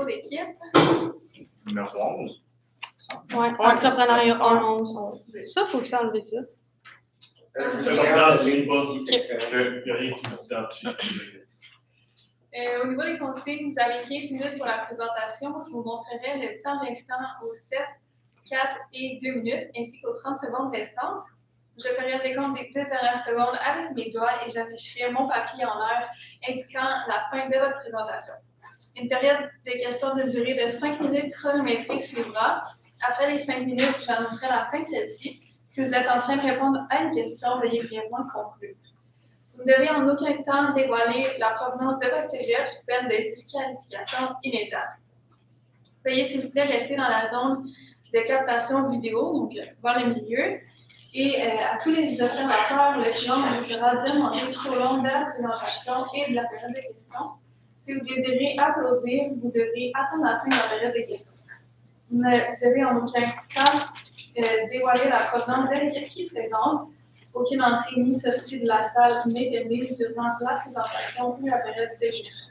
numéro d'équipe? Numéro 11. Oui, entrepreneuriat 11. Ça, faut que ça enlever ça. Je ne m'identifie pas. Il n'y a rien qui m'identifie. Au niveau des consignes, vous avez 15 minutes pour la présentation. Je vous montrerai le temps restant aux 7, 4 et 2 minutes, ainsi qu'aux 30 secondes restantes. Je ferai le décompte des 10 dernières secondes avec mes doigts et j'afficherai mon papier en l'air indiquant la fin de votre présentation. Une période de questions d'une durée de 5 minutes chronométrée suivra. Après les 5 minutes, j'annoncerai la fin de celle-ci. Si vous êtes en train de répondre à une question, veuillez brièvement conclure. Vous ne devez en aucun temps dévoiler la provenance de votre cégep sous peine de disqualification immédiate. Veuillez s'il vous plaît rester dans la zone de captation vidéo, donc vers le milieu. Et à tous les observateurs, le silence vous sera demandé tout au long de la présentation et de la période de questions. Si vous désirez applaudir, vous devrez attendre la fin de la période de questions. Vous ne devez en aucun cas dévoiler la provenance de l'équipe qui présente. Aucune entrée ni sortie de la salle n'est permise durant la présentation ou la période de questions.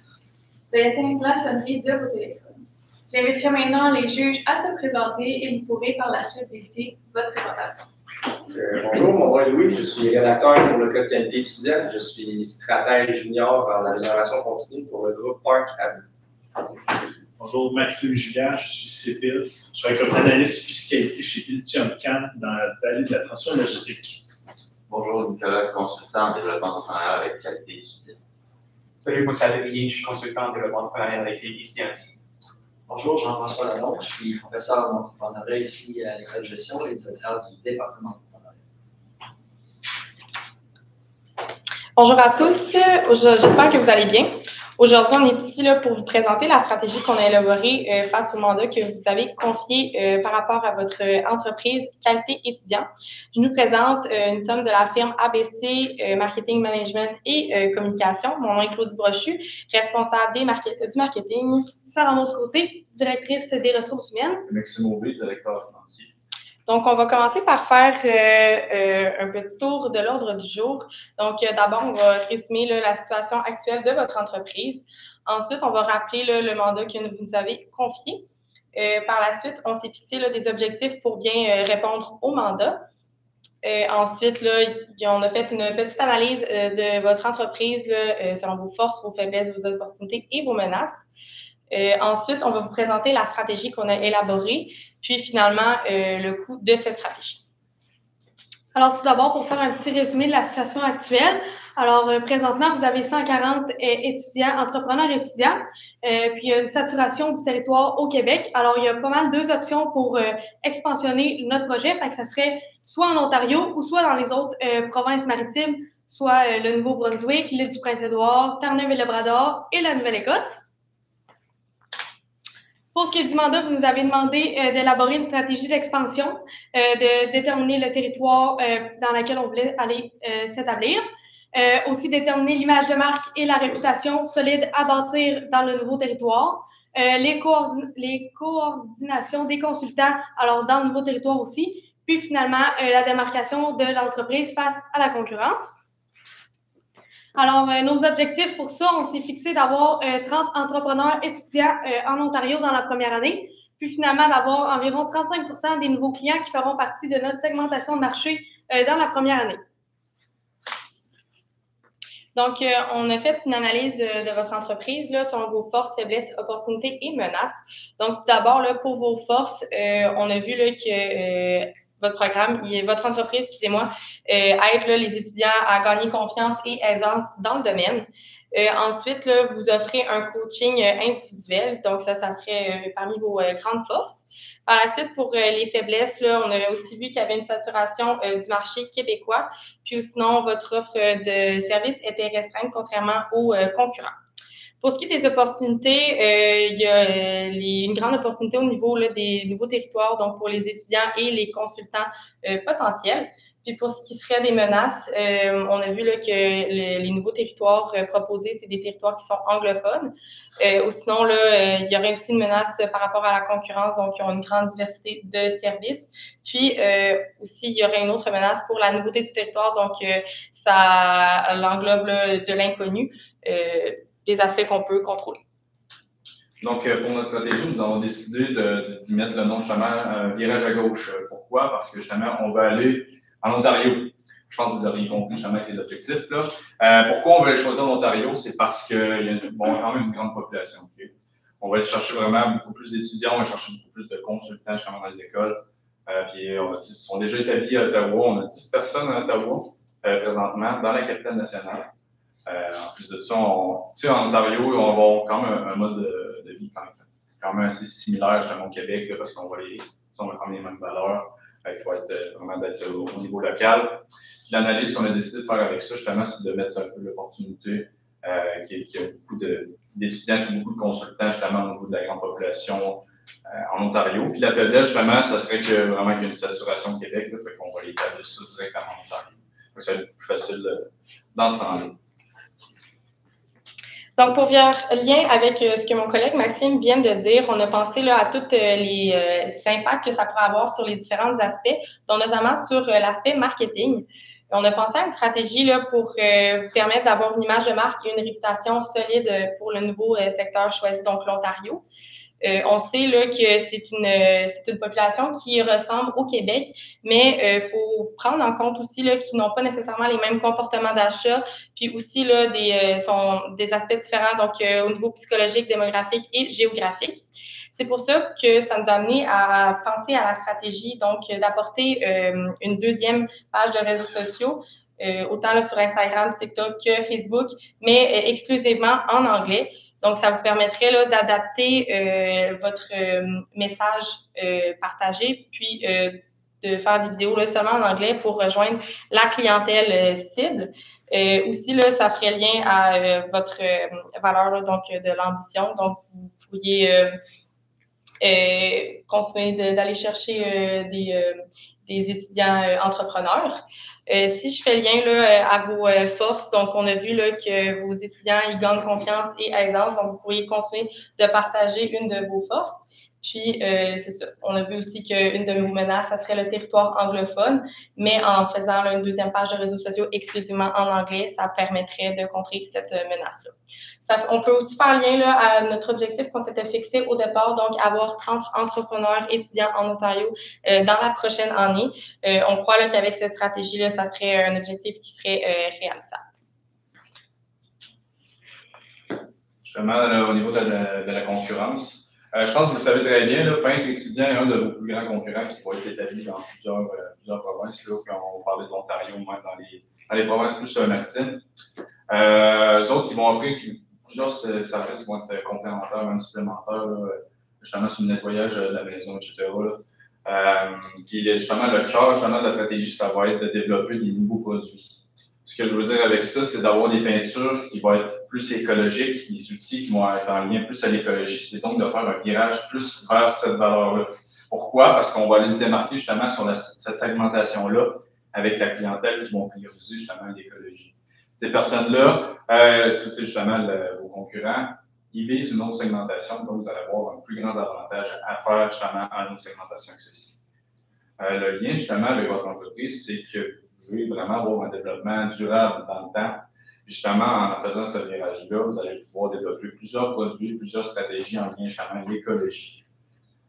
Veuillez éteindre la sonnerie de vos téléphones. J'inviterai maintenant les juges à se présenter et vous pourrez par la suite débuter votre présentation. Bonjour, mon nom est Louis, je suis rédacteur pour le Club TNT étudiant. Je suis stratège junior en amélioration continue pour le groupe Parc Avenue. Bonjour, Maxime Julien, je suis civil. Je travaille comme analyste fiscalité chez Ultium Can dans la vallée de la transition logistique. Bonjour, Nicolas, consultant en développement entrepreneurial avec qualité étudiante. Salut, Moussa Devilliers, je suis consultant en développement entrepreneurial avec qualité étudiante ici. Bonjour, Jean-François Lalonde, je suis professeur d'entrepreneuriat ici à l'École de gestion et directeur du département d'entrepreneuriat. Bonjour à tous, j'espère que vous allez bien. Aujourd'hui, on est ici là, pour vous présenter la stratégie qu'on a élaborée face au mandat que vous avez confié par rapport à votre entreprise Qualité étudiant. Je nous présente, nous sommes de la firme ABC Marketing Management et Communication. Mon nom est Claudie Brochu, responsable du marketing. Sarah Maud Côté, directrice des ressources humaines. Maxime Aubé, directeur financier. Donc, on va commencer par faire un petit tour de l'ordre du jour. Donc, d'abord, on va résumer là, la situation actuelle de votre entreprise. Ensuite, on va rappeler là, le mandat que vous nous avez confié. Par la suite, on s'est fixé là, des objectifs pour bien répondre au mandat. Ensuite, là, on a fait une petite analyse de votre entreprise là, selon vos forces, vos faiblesses, vos opportunités et vos menaces. Ensuite, on va vous présenter la stratégie qu'on a élaborée, puis finalement, le coût de cette stratégie. Alors, tout d'abord, pour faire un petit résumé de la situation actuelle, alors présentement, vous avez 140 étudiants, entrepreneurs étudiants, puis il y a une saturation du territoire au Québec. Alors, il y a pas mal deux options pour expansionner notre projet, fait que ça serait soit en Ontario ou soit dans les autres provinces maritimes, soit le Nouveau-Brunswick, l'île du Prince-Édouard, Terre-Neuve-et-Labrador et la Nouvelle-Écosse. Pour ce qui est du mandat, vous nous avez demandé d'élaborer une stratégie d'expansion, de déterminer le territoire dans lequel on voulait aller s'établir, aussi déterminer l'image de marque et la réputation solide à bâtir dans le nouveau territoire, les coordinations des consultants, alors dans le nouveau territoire aussi, puis finalement la démarcation de l'entreprise face à la concurrence. Alors, nos objectifs pour ça, on s'est fixé d'avoir 30 entrepreneurs étudiants en Ontario dans la première année, puis finalement d'avoir environ 35% des nouveaux clients qui feront partie de notre segmentation de marché dans la première année. Donc, on a fait une analyse de votre entreprise là, selon vos forces, faiblesses, opportunités et menaces. Donc, d'abord, là, pour vos forces, on a vu là, que votre programme, votre entreprise, excusez-moi, aide là, les étudiants à gagner confiance et aisance dans le domaine. Ensuite, là, vous offrez un coaching individuel, donc ça serait parmi vos grandes forces. Par la suite, pour les faiblesses, là, on a aussi vu qu'il y avait une saturation du marché québécois, puis sinon, votre offre de services était restreinte contrairement aux concurrents. Pour ce qui est des opportunités, il y a une grande opportunité au niveau là, des nouveaux territoires, donc pour les étudiants et les consultants potentiels. Puis pour ce qui serait des menaces, on a vu là, que les nouveaux territoires proposés, c'est des territoires qui sont anglophones. Ou sinon, là, il y aurait aussi une menace par rapport à la concurrence, donc ils ont une grande diversité de services. Puis aussi, il y aurait une autre menace pour la nouveauté du territoire, donc ça l'englobe là, de l'inconnu. Des aspects qu'on peut contrôler. Donc, pour notre stratégie, nous avons décidé d'y mettre le nom justement virage à gauche. Pourquoi? Parce que justement, on va aller en Ontario. Je pense que vous auriez compris justement avec les objectifs. Là. Pourquoi on veut aller choisir l'Ontario? C'est parce qu'il y a quand même une grande population. Okay? On va aller chercher vraiment beaucoup plus d'étudiants, on va chercher beaucoup plus de consultants justement dans les écoles. Puis, ils sont déjà établis à Ottawa. On a 10 personnes à Ottawa présentement dans la capitale nationale. En plus de ça, en Ontario, on va avoir quand même un mode de vie quand même assez similaire justement au Québec, là, parce qu'on va quand même les mêmes valeurs qui vont être vraiment d'être au niveau local. Puis l'analyse qu'on a décidé de faire avec ça, justement, c'est de mettre un peu l'opportunité qui a beaucoup d'étudiants, qui a beaucoup de consultants, justement, au niveau de la grande population en Ontario. Puis la faiblesse, justement, ça serait que vraiment qu'il y a une saturation au Québec, là, fait qu'on va établir ça directement en Ontario. Donc, ça va être plus facile dans ce temps-là. Donc, pour faire lien avec ce que mon collègue Maxime vient de dire, on a pensé là, à tous les impacts que ça pourrait avoir sur les différents aspects, dont notamment sur l'aspect marketing. On a pensé à une stratégie là, pour permettre d'avoir une image de marque et une réputation solide pour le nouveau secteur choisi, donc l'Ontario. On sait là, que c'est une population qui ressemble au Québec, mais faut prendre en compte aussi là, qu'ils n'ont pas nécessairement les mêmes comportements d'achat, puis aussi là, des aspects différents, donc au niveau psychologique, démographique et géographique. C'est pour ça que ça nous a amené à penser à la stratégie, donc d'apporter une deuxième page de réseaux sociaux, autant là, sur Instagram, TikTok que Facebook, mais exclusivement en anglais. Donc, ça vous permettrait là, d'adapter votre message partagé, puis de faire des vidéos là, seulement en anglais pour rejoindre la clientèle cible. Aussi, là, ça ferait lien à votre valeur là, donc, de l'ambition. Donc, vous pourriez continuer d'aller chercher des étudiants entrepreneurs. Si je fais lien là, à vos forces, donc on a vu là, que vos étudiants ils gagnent confiance et aisance, donc vous pourriez continuer de partager une de vos forces. Puis, c'est ça. On a vu aussi qu'une de vos menaces, ça serait le territoire anglophone, mais en faisant là, une deuxième page de réseaux sociaux exclusivement en anglais, ça permettrait de contrer cette menace-là. On peut aussi faire lien là, à notre objectif qu'on s'était fixé au départ, donc avoir 30 entrepreneurs étudiants en Ontario dans la prochaine année. On croit là, qu'avec cette stratégie-là, ça serait un objectif qui serait réalisable. Justement, là, au niveau de la concurrence, je pense que vous le savez très bien, là, Peintre étudiant est un de vos plus grands concurrents qui va être établi dans plusieurs provinces. Là, quand on parlait de l'Ontario, même dans les provinces plus maritimes. Eux autres, ils vont offrir plusieurs services qui vont être complémentaires, même supplémentaires, là, justement sur le nettoyage de la maison, etc. Qui est justement le cœur justement, de la stratégie, ça va être de développer des nouveaux produits. Ce que je veux dire avec ça, c'est d'avoir des peintures qui vont être plus écologiques, des outils qui vont être en lien plus à l'écologie. C'est donc de faire un virage plus vers cette valeur-là. Pourquoi? Parce qu'on va aller se démarquer justement sur cette segmentation-là avec la clientèle qui vont prioriser justement l'écologie. Ces personnes-là, c'est justement vos concurrents, ils visent une autre segmentation, donc vous allez avoir un plus grand avantage à faire justement à une autre segmentation que ceci. Le lien justement avec votre entreprise, c'est que vous voulez vraiment avoir un développement durable dans le temps. Justement, en faisant ce virage-là, vous allez pouvoir développer plusieurs produits, plusieurs stratégies en lien justement avec l'écologie.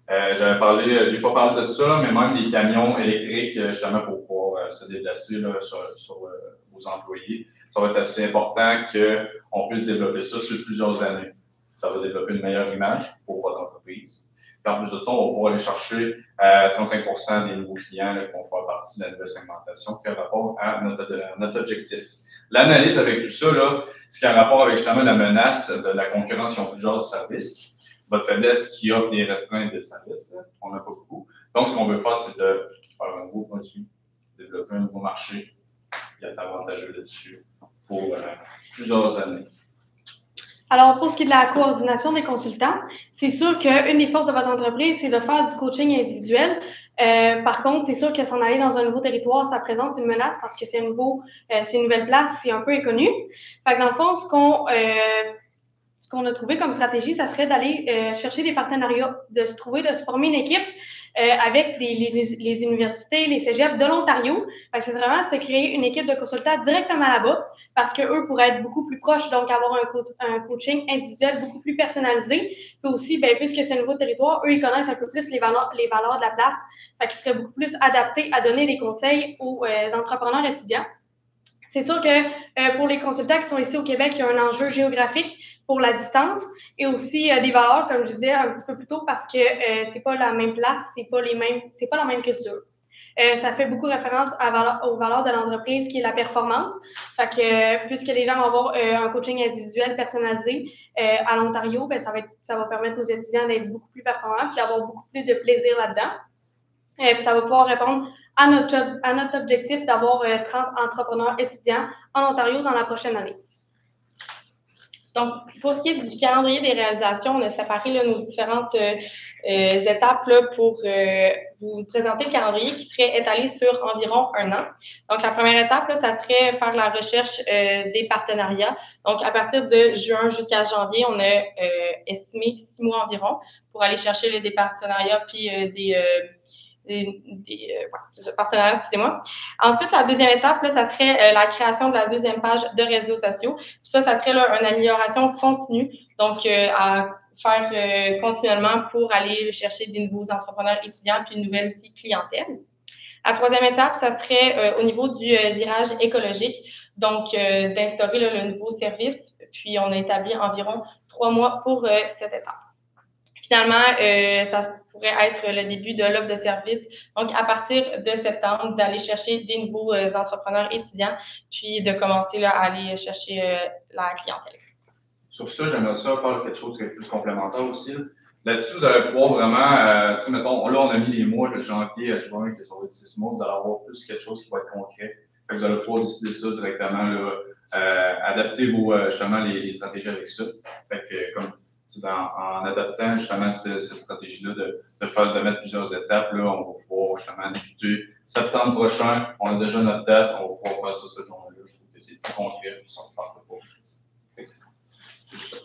J'ai pas parlé de ça, mais même des camions électriques, justement, pour pouvoir se déplacer là, sur vos employés. Ça va être assez important qu'on puisse développer ça sur plusieurs années. Ça va développer une meilleure image pour votre entreprise. Et en plus de ça, on va pouvoir aller chercher 35% des nouveaux clients là, qui vont faire partie de la nouvelle segmentation qui a rapport à notre objectif. L'analyse avec tout ça, là, ce qui a rapport avec justement la menace de la concurrence sur plusieurs services. Votre faiblesse qui offre des restreintes de services, là, on n'a pas beaucoup. Donc, ce qu'on veut faire, c'est de faire un nouveau produit, développer un nouveau marché, et être avantageux là-dessus pour plusieurs années. Alors, pour ce qui est de la coordination des consultants, c'est sûr qu'une des forces de votre entreprise, c'est de faire du coaching individuel. Par contre, c'est sûr que s'en aller dans un nouveau territoire, ça présente une menace parce que c'est une nouvelle place, c'est un peu inconnu. Fait que dans le fond, ce qu'on a trouvé comme stratégie, ça serait d'aller chercher des partenariats, de se former une équipe avec les universités, les cégeps de l'Ontario. C'est vraiment de se créer une équipe de consultants directement là-bas parce qu'eux pourraient être beaucoup plus proches, donc avoir un coaching individuel beaucoup plus personnalisé. Puis aussi, ben, puisque c'est un nouveau territoire, eux, ils connaissent un peu plus les valeurs de la place. Fait qu'ils seraient beaucoup plus adaptés à donner des conseils aux entrepreneurs étudiants. C'est sûr que pour les consultants qui sont ici au Québec, il y a un enjeu géographique pour la distance et aussi des valeurs, comme je disais un petit peu plus tôt, parce que c'est pas la même place, c'est pas la même culture. Ça fait beaucoup référence aux valeurs de l'entreprise qui est la performance. Fait que puisque les gens vont avoir un coaching individuel personnalisé à l'Ontario, ben, ça va permettre aux étudiants d'être beaucoup plus performants et d'avoir beaucoup plus de plaisir là-dedans. Puis ça va pouvoir répondre à notre objectif d'avoir 30 entrepreneurs étudiants en Ontario dans la prochaine année. Donc, pour ce qui est du calendrier des réalisations, on a séparé là, nos différentes étapes là, pour vous présenter le calendrier qui serait étalé sur environ 1 an. Donc, la première étape, là, ça serait faire la recherche des partenariats. Donc, à partir de juin jusqu'à janvier, on a estimé 6 mois environ pour aller chercher des partenariats puis partenariats, excusez-moi. Ensuite, la deuxième étape, là, ça serait la création de la deuxième page de réseaux sociaux. Puis ça serait là, une amélioration continue, donc à faire continuellement pour aller chercher des nouveaux entrepreneurs étudiants puis une nouvelle aussi clientèle. La troisième étape, ça serait au niveau du virage écologique, donc d'instaurer là, le nouveau service. Puis on a établi environ 3 mois pour cette étape. Finalement, ça pourrait être le début de l'offre de service. Donc, à partir de septembre, d'aller chercher des nouveaux entrepreneurs étudiants, puis de commencer là, à aller chercher la clientèle. Sur ça, j'aimerais ça faire quelque chose de plus complémentaire aussi. Là-dessus, vous allez pouvoir vraiment, tu sais, mettons, là, on a mis les mois de janvier à juin, que ça va être 6 mois, vous allez avoir plus quelque chose qui va être concret. Fait que vous allez pouvoir décider ça directement, là, adapter justement les stratégies avec ça. Fait que, comme en adaptant justement cette stratégie-là de mettre plusieurs étapes, là, on va pouvoir justement débuter septembre prochain. On a déjà notre date, on va pouvoir faire ça cette journée-là. Je trouve que c'est plus concret, puis ça ne parle pas. C'est ça.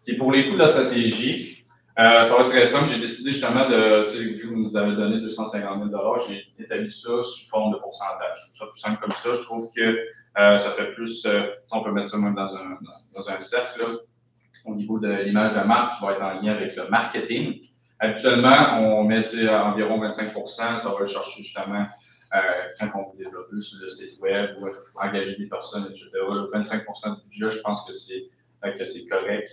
Et pour les coûts de la stratégie, ça va être très simple. J'ai décidé justement vu que vous nous avez donné 250 000 $, j'ai établi ça sous forme de pourcentage. Je trouve ça plus simple comme ça. Je trouve que ça fait plus, on peut mettre ça même dans un cercle, là, au niveau de l'image de marque qui va être en lien avec le marketing. Habituellement, on met environ 25%, ça va le chercher justement quand on veut développer sur le site web ou engager des personnes, etc. 25% du budget, je pense que c'est correct.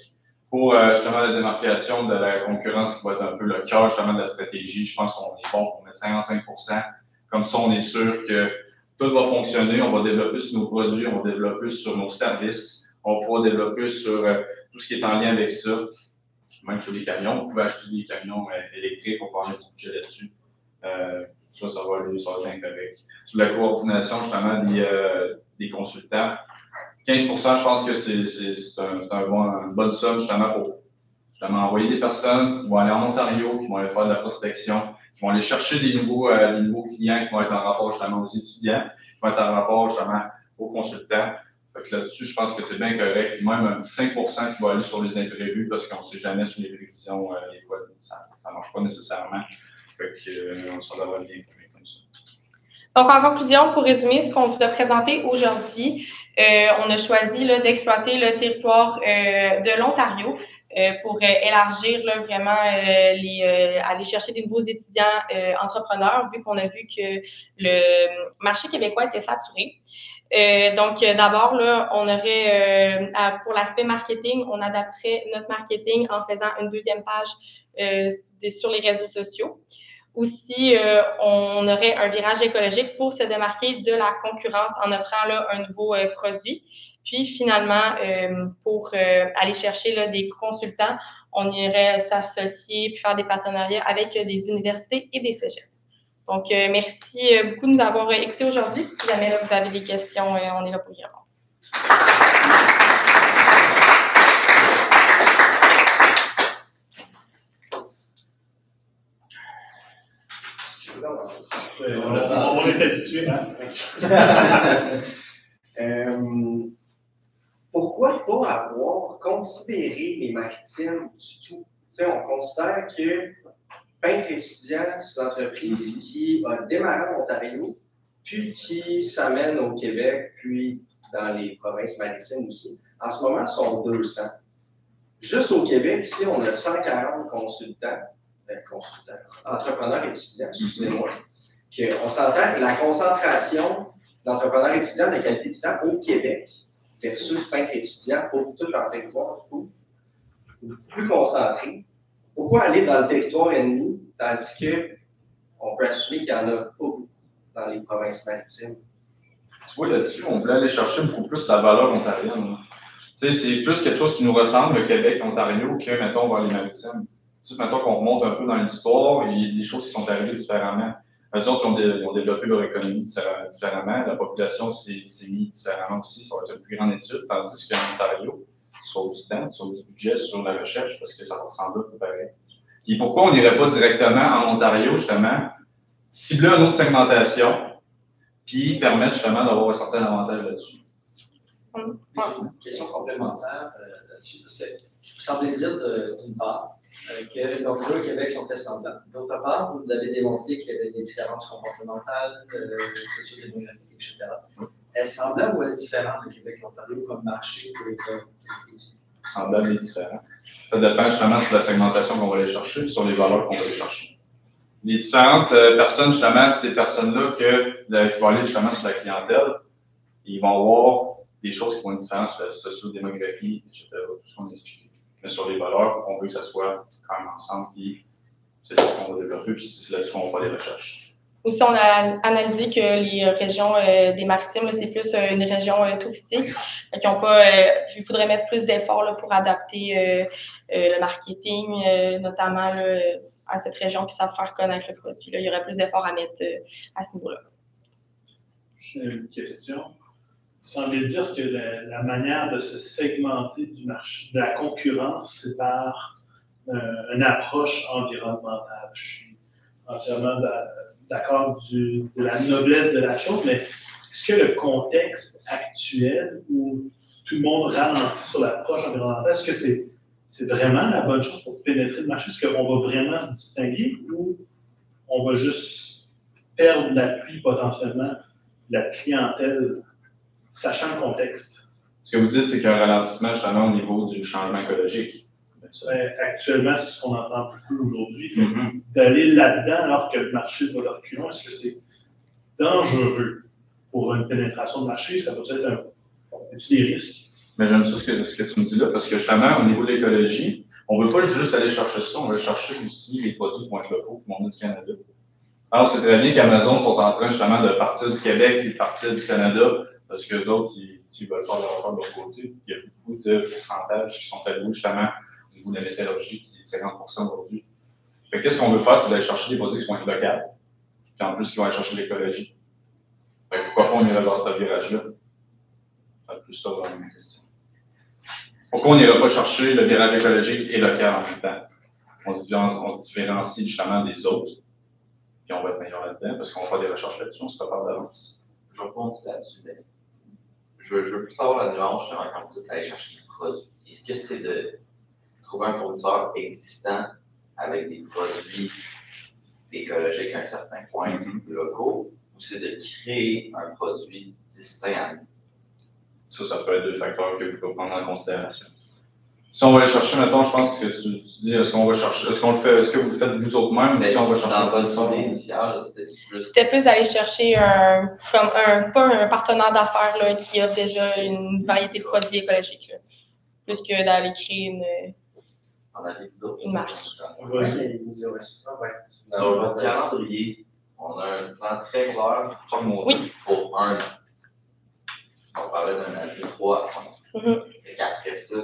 Pour justement la démarcation de la concurrence qui va être un peu le cœur justement de la stratégie, je pense qu'on est bon pour mettre 55%. Comme ça, on est sûr que tout va fonctionner, on va développer sur nos produits, on va développer sur nos services, on va pouvoir développer sur tout ce qui est en lien avec ça, même sur les camions. Vous pouvez acheter des camions électriques, on peut en mettre du budget là-dessus. Ça va bien correct. Sur la coordination, justement, des consultants, 15%, je pense que c'est une bonne somme, justement, pour envoyer des personnes qui vont aller en Ontario, qui vont aller faire de la prospection, qui vont aller chercher des nouveaux clients qui vont être en rapport, justement, aux étudiants, qui vont être en rapport, justement, aux consultants. Fait que là-dessus, je pense que c'est bien correct. Puis même un petit 5% qui va aller sur les imprévus parce qu'on ne sait jamais sur les prévisions, des fois, ça ne marche pas nécessairement. Fait que ça devrait bien comme ça. Donc, en conclusion, pour résumer ce qu'on vous a présenté aujourd'hui, on a choisi d'exploiter le territoire de l'Ontario pour élargir là, vraiment aller chercher des nouveaux étudiants entrepreneurs, vu qu'on a vu que le marché québécois était saturé. Donc, d'abord, là, on aurait, pour l'aspect marketing, on adapterait notre marketing en faisant une deuxième page sur les réseaux sociaux. Aussi, on aurait un virage écologique pour se démarquer de la concurrence en offrant là, un nouveau produit. Puis, finalement, pour aller chercher là, des consultants, on irait s'associer puis faire des partenariats avec des universités et des cégeps. Donc, merci beaucoup de nous avoir écoutés aujourd'hui. Si jamais là, vous avez des questions, on est là pour y répondre. On est habitué, hein? Pourquoi pas avoir considéré les maritimes du tout? Tu sais, on considère que Peintre étudiant, c'est une entreprise qui a démarré en Ontario, puis qui s'amène au Québec, puis dans les provinces maritimes aussi. En ce moment, ils sont 200. Juste au Québec, ici, on a 140 entrepreneurs étudiants, excusez-moi. On s'entend que la concentration d'entrepreneurs étudiants de qualité étudiant au Québec versus peintres étudiants pour tout leur territoire, je trouve, plus concentré. Pourquoi aller dans le territoire ennemi, tandis qu'on peut assumer qu'il n'y en a pas beaucoup dans les provinces maritimes? Tu vois, là-dessus, on voulait aller chercher beaucoup plus la valeur ontarienne. Tu sais, c'est plus quelque chose qui nous ressemble, le Québec et l'Ontario, que, mettons, vers les maritimes. Tu sais, mettons qu'on remonte un peu dans l'histoire, il y a des choses qui sont arrivées différemment. Eux autres, ils ont développé leur économie différemment. La population s'est mise différemment aussi. Ça va être une plus grande étude, tandis qu'en Ontario, sur du temps, sur du budget, sur la recherche, parce que ça ressemble un peu pareil. Et pourquoi on n'irait pas directement en Ontario, justement, cibler une autre segmentation, puis permettre justement d'avoir un certain avantage là-dessus? Une question complémentaire là-dessus, parce que vous semblez dire d'une part que l'Ontario et le Québec sont très semblables. D'autre part, vous avez démontré qu'il y avait des différences comportementales, socio-démographiques, etc. Est-ce semblable ou est-ce différent le Québec et l'Ontario comme marché pour les études? Semblable et différent. Ça dépend justement sur la segmentation qu'on va aller chercher, sur les valeurs qu'on va aller chercher. Les différentes personnes, justement, ces personnes-là qui vont aller justement sur la clientèle, ils vont avoir des choses qui vont être différentes sur la socio-démographie, etc., tout ce qu'on a expliqué. Mais sur les valeurs, on veut que ça soit quand même ensemble, puis c'est là qu'on va développer, puis c'est là-dessus qu'on va faire des recherches. Aussi, on a analysé que les régions des maritimes, c'est plus une région touristique. Il faudrait mettre plus d'efforts pour adapter le marketing, notamment à cette région, puis ça faire connaître le produit. Là. Il y aurait plus d'efforts à mettre à ce niveau-là. J'ai une question. Vous semblez dire que la manière de se segmenter du marché, de la concurrence, c'est par une approche environnementale. Je suis entièrement d'accord de la noblesse de la chose, mais est-ce que le contexte actuel où tout le monde ralentit sur l'approche environnementale, est-ce que c'est vraiment la bonne chose pour pénétrer le marché? Est-ce qu'on va vraiment se distinguer ou on va juste perdre l'appui potentiellement de la clientèle, sachant le contexte? Ce que vous dites, c'est qu'il y a un ralentissement justement au niveau du changement écologique. Actuellement, c'est ce qu'on entend plus aujourd'hui. D'aller là-dedans alors que le marché va le reculer, est-ce que c'est dangereux pour une pénétration de marché? Ça peut être des risques? Mais j'aime ça ce que tu me dis là, parce que justement, au niveau de l'écologie, on ne veut pas juste aller chercher ça, on veut chercher aussi les produits qui vont être locaux, comme on dit du Canada. Alors, c'est très bien qu'Amazon sont en train justement de partir du Québec et de partir du Canada, parce que les autres, ils veulent faire leur affaire de leur côté. Il y a beaucoup de pourcentages qui sont alloués justement au niveau de la métallurgie, qui est 50% aujourd'hui. Fait qu'est-ce qu'on veut faire, c'est d'aller chercher des produits qui vont être locaux, puis en plus, qui vont aller chercher l'écologie. Fait que pourquoi pas on irait dans ce virage-là? C'est plus ça dans ma question. Pourquoi on n'ira pas chercher le virage écologique et local en même temps? On se différencie justement des autres, puis on va être meilleur là-dedans, parce qu'on va faire des recherches là-dessus, on se prépare d'avance. Je rebondis là-dessus, mais je veux plus savoir la nuance justement quand vous dites d'aller chercher des produits. Est-ce que c'est de trouver un fournisseur existant avec des produits écologiques à un certain point locaux, ou c'est de créer un produit distinct à nous? Ça peut être deux facteurs que vous pouvez prendre en considération. Si on va aller chercher, maintenant, je pense que tu dis, est-ce qu'on va chercher, est-ce que vous le faites vous autres mêmes, ou si on va chercher. Dans votre son initial, c'était plus d'aller chercher pas un partenaire d'affaires là, qui offre déjà une variété de produits écologiques, là, plus que d'aller créer une marque. Sur votre calendrier, on a un plan très clair pour un an. On parlait d'un an de 3 à 5. Et qu'après ça,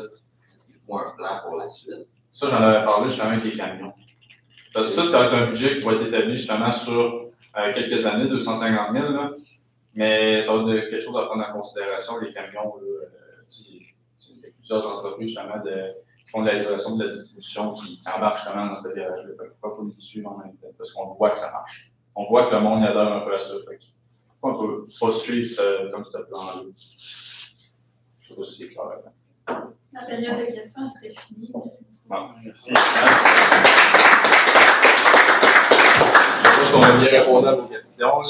il faut un plan pour la suite. Ça, j'en avais parlé justement avec les camions. Parce que ça va être un budget qui va être établi justement sur quelques années, 250 000, là. Mais ça va être quelque chose à prendre en considération, les camions. Il y a plusieurs entreprises justement qui font de la livraison, de la distribution, qui embarquent justement dans ce virage-là. Pourquoi pas les suivre en même temps? Parce qu'on voit que ça marche. On voit que le monde y adhère un peu à ça. On ne peut pas suivre comme ce plan-là. Je ne sais pas si c'est clair. La période de questions serait finie. Bon, merci. Je ne sais pas si on a bien répondu à vos questions.